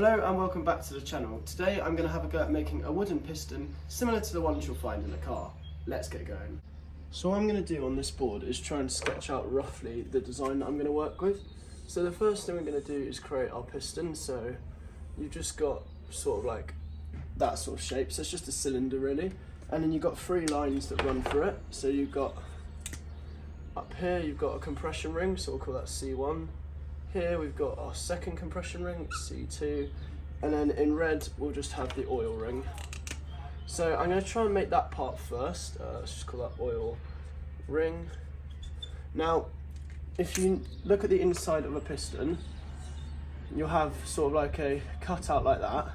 Hello and welcome back to the channel. Today I'm going to have a go at making a wooden piston similar to the ones you'll find in a car. Let's get going. So what I'm going to do on this board is try and sketch out roughly the design that I'm going to work with. So the first thing we're going to do is create our piston. So you've just got sort of like that sort of shape, so it's just a cylinder really, and then you've got three lines that run through it. So you've got up here you've got a compression ring, so we'll call that C1. Here we've got our second compression ring, C2, and then in red we'll just have the oil ring. So I'm going to try and make that part first. Let's just call that oil ring. Now if you look at the inside of a piston, you'll have sort of like a cutout like that,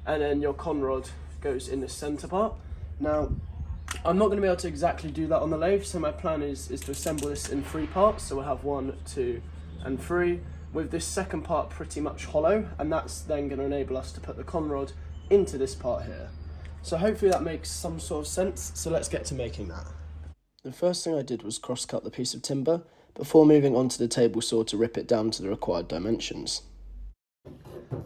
and then your conrod goes in the centre part. Now I'm not going to be able to exactly do that on the lathe, so my plan is to assemble this in three parts. So we'll have 1, 2 and 3, with this second part pretty much hollow, and that's then going to enable us to put the conrod into this part here. So hopefully that makes some sort of sense, so let's get to making that. The first thing I did was cross-cut the piece of timber before moving on to the table saw to rip it down to the required dimensions.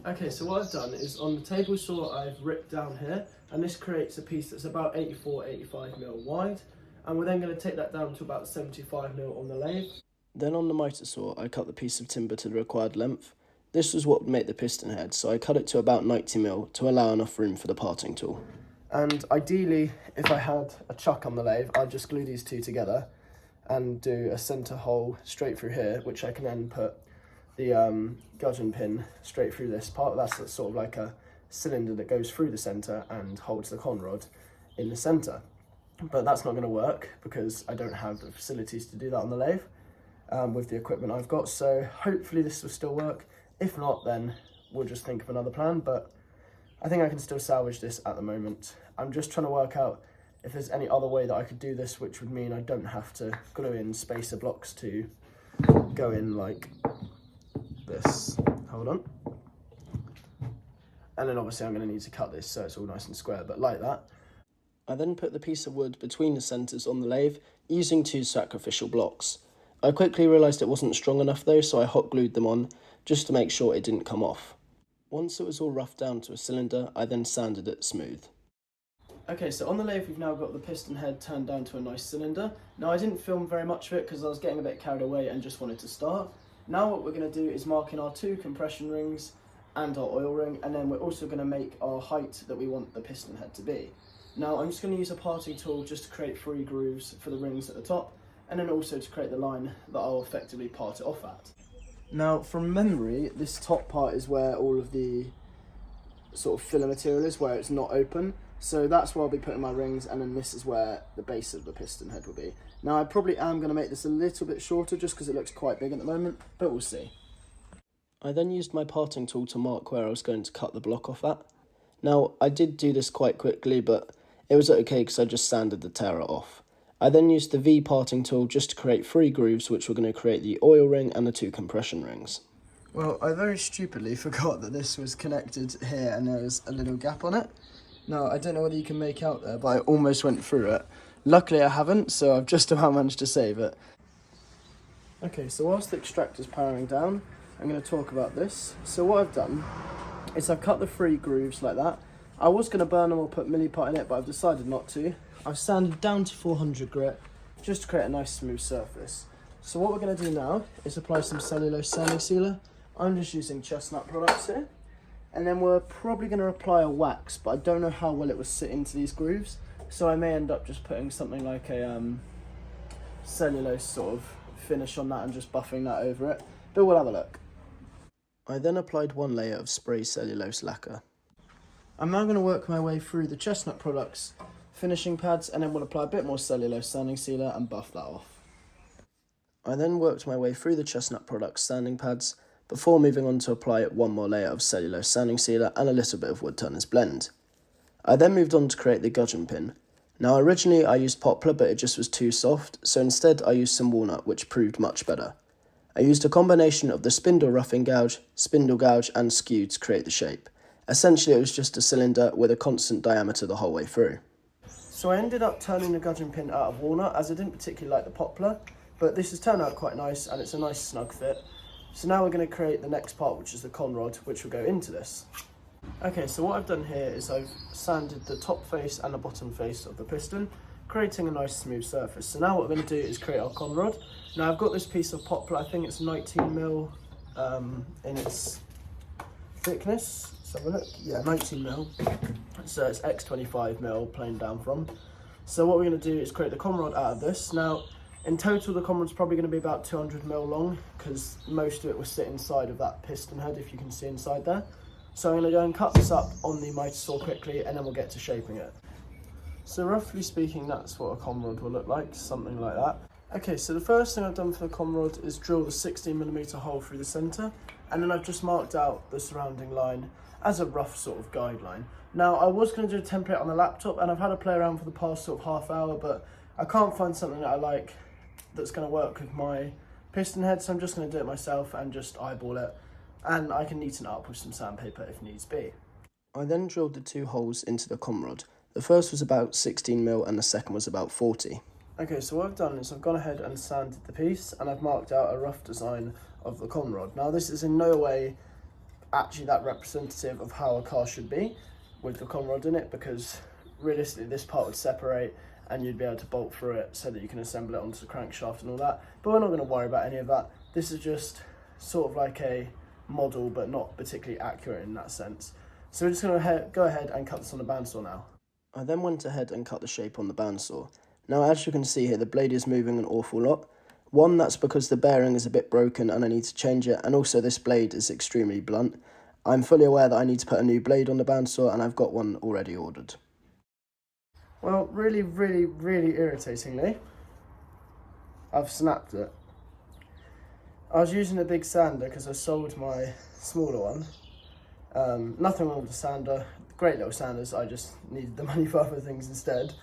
Okay, so what I've done is on the table saw I've ripped down here, and this creates a piece that's about 84-85mm wide, and we're then going to take that down to about 75mm on the lathe. Then on the miter saw I cut the piece of timber to the required length. This was what would make the piston head, so I cut it to about 90mm to allow enough room for the parting tool. And ideally, if I had a chuck on the lathe, I'd just glue these two together and do a centre hole straight through here, which I can then put the gudgeon pin straight through this part. That's sort of like a cylinder that goes through the centre and holds the conrod in the centre. But that's not going to work because I don't have the facilities to do that on the lathe with the equipment I've got. So hopefully this will still work. If not, then we'll just think of another plan. But I think I can still salvage this at the moment. I'm just trying to work out if there's any other way that I could do this, which would mean I don't have to glue in spacer blocks to go in like this. Hold on. And then obviously I'm going to need to cut this so it's all nice and square, but like that. I then put the piece of wood between the centres on the lathe using 2 sacrificial blocks. I quickly realised it wasn't strong enough though, so I hot glued them on just to make sure it didn't come off. Once it was all roughed down to a cylinder, I then sanded it smooth. Okay, so on the lathe we've now got the piston head turned down to a nice cylinder. Now I didn't film very much of it because I was getting a bit carried away and just wanted to start. Now what we're going to do is mark in our 2 compression rings and our oil ring, and then we're also going to make our height that we want the piston head to be. Now I'm just going to use a parting tool just to create 3 grooves for the rings at the top, and then also to create the line that I'll effectively part it off at. Now from memory, this top part is where all of the sort of filler material is, where it's not open. So that's where I'll be putting my rings, and then this is where the base of the piston head will be. Now I probably am going to make this a little bit shorter just because it looks quite big at the moment, but we'll see. I then used my parting tool to mark where I was going to cut the block off at. Now I did do this quite quickly, but it was okay because I just sanded the tear off. I then used the V parting tool just to create 3 grooves, which were going to create the oil ring and the 2 compression rings. Well, I very stupidly forgot that this was connected here and there was a little gap on it. Now, I don't know whether you can make out there, but I almost went through it. Luckily I haven't, so I've just about managed to save it. Okay, so whilst the extractor's powering down, I'm going to talk about this. So what I've done is I've cut the 3 grooves like that. I was going to burn them or put milliput in it, but I've decided not to. I've sanded down to 400 grit just to create a nice smooth surface. So what we're going to do now is apply some cellulose sanding sealer. I'm just using chestnut products here. And then we're probably going to apply a wax, but I don't know how well it will sit into these grooves. So I may end up just putting something like a cellulose sort of finish on that and just buffing that over it. But we'll have a look. I then applied 1 layer of spray cellulose lacquer. I'm now going to work my way through the chestnut products finishing pads, and then we'll apply a bit more cellulose sanding sealer and buff that off. I then worked my way through the chestnut products sanding pads before moving on to apply 1 more layer of cellulose sanding sealer and a little bit of woodturner's blend. I then moved on to create the gudgeon pin. Now originally I used poplar, but it just was too soft, so instead I used some walnut, which proved much better. I used a combination of the spindle roughing gouge, spindle gouge and skew to create the shape. Essentially it was just a cylinder with a constant diameter the whole way through. So I ended up turning the gudgeon pin out of walnut, as I didn't particularly like the poplar, but this has turned out quite nice and it's a nice snug fit. So now we're going to create the next part, which is the conrod, which will go into this. Okay, so what I've done here is I've sanded the top face and the bottom face of the piston, creating a nice smooth surface. So now what we're going to do is create our conrod. Now I've got this piece of poplar, I think it's 19mm in its thickness. So have a look, yeah, 19mm. So it's X25mm plain down from. So what we're going to do is create the conrod out of this. Now in total the conrod's probably going to be about 200mm long, because most of it will sit inside of that piston head, if you can see inside there. So I'm going to go and cut this up on the miter saw quickly, and then we'll get to shaping it. So roughly speaking, that's what a conrod will look like, something like that. Okay, so the first thing I've done for the conrod is drill the 16mm hole through the centre, and then I've just marked out the surrounding line as a rough sort of guideline. Now I was going to do a template on the laptop, and I've had a play around for the past sort of half hour, but I can't find something that I like that's going to work with my piston head, so I'm just going to do it myself and just eyeball it, and I can neaten it up with some sandpaper if needs be. I then drilled the two holes into the conrod. The first was about 16mm and the second was about 40. Okay, so what I've done is I've gone ahead and sanded the piece, and I've marked out a rough design of the conrod. Now this is in no way actually that representative of how a car should be with the conrod in it, because realistically this part would separate and you'd be able to bolt through it so that you can assemble it onto the crankshaft and all that. But we're not going to worry about any of that. This is just sort of like a model, but not particularly accurate in that sense. So we're just going to go ahead and cut this on the bandsaw now. I then went ahead and cut the shape on the bandsaw. Now as you can see here, the blade is moving an awful lot. One, that's because the bearing is a bit broken and I need to change it, and also this blade is extremely blunt. I'm fully aware that I need to put a new blade on the bandsaw, and I've got one already ordered. Well, really irritatingly, I've snapped it. I was using a big sander because I sold my smaller one. Nothing wrong with the sander, great little sanders, I just needed the money for other things instead.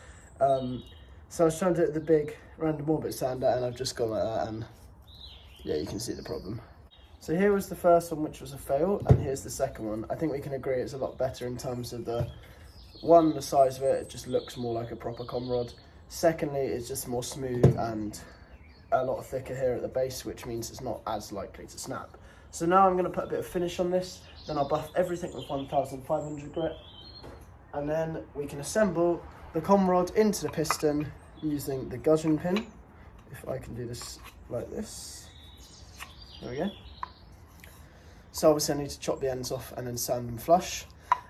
So I was trying to do it with the big random orbit sander, and I've just gone like that, and yeah, you can see the problem. So here was the first one, which was a fail, and here's the second one. I think we can agree it's a lot better in terms of the size of it. It just looks more like a proper conrod. Secondly, it's just more smooth and a lot thicker here at the base, which means it's not as likely to snap. So now I'm going to put a bit of finish on this, then I'll buff everything with 1500 grit, and then we can assemble the conrod into the piston using the gudgeon pin. If I can do this like this. There we go. So obviously I need to chop the ends off and then sand them flush,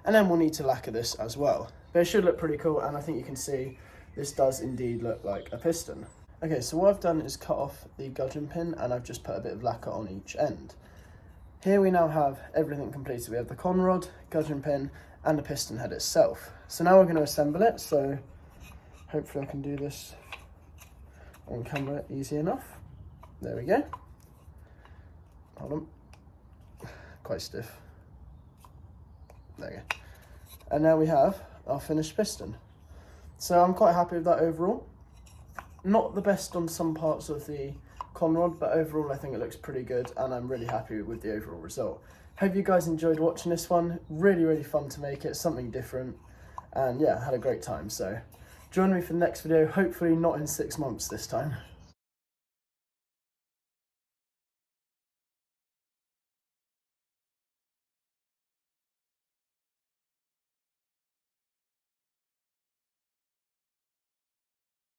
and then we'll need to lacquer this as well. But it should look pretty cool, and I think you can see this does indeed look like a piston. Okay, so what I've done is cut off the gudgeon pin, and I've just put a bit of lacquer on each end. Here we now have everything completed. We have the conrod, gudgeon pin, and the piston head itself. So now we're going to assemble it, so hopefully I can do this on camera easy enough. There we go. Hold on. Quite stiff. There we go. And now we have our finished piston. So I'm quite happy with that overall. Not the best on some parts of the conrod, but overall I think it looks pretty good, and I'm really happy with the overall result. Hope you guys enjoyed watching this one. Really fun to make it, something different, and yeah, had a great time. So join me for the next video, hopefully not in 6 months this time.